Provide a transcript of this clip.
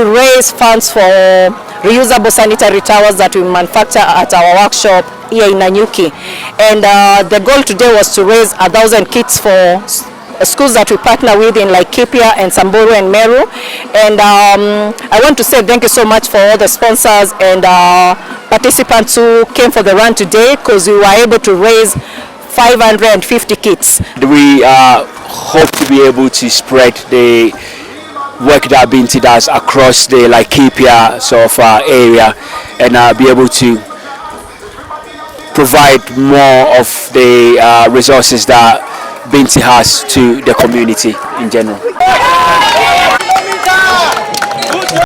to raise funds for reusable sanitary towels that we manufacture at our workshop here in Nanyuki. And the goal today was to raise 1,000 kits for schools that we partner with in Laikipia and Samburu and Meru. And I want to say thank you so much for all the sponsors and participants who came for the run today, because we were able to raise 550 kits. We hope to be able to spread the work that BATUK does across the Laikipia sort of area, and be able to provide more of the resources that BATUK has to the community in general.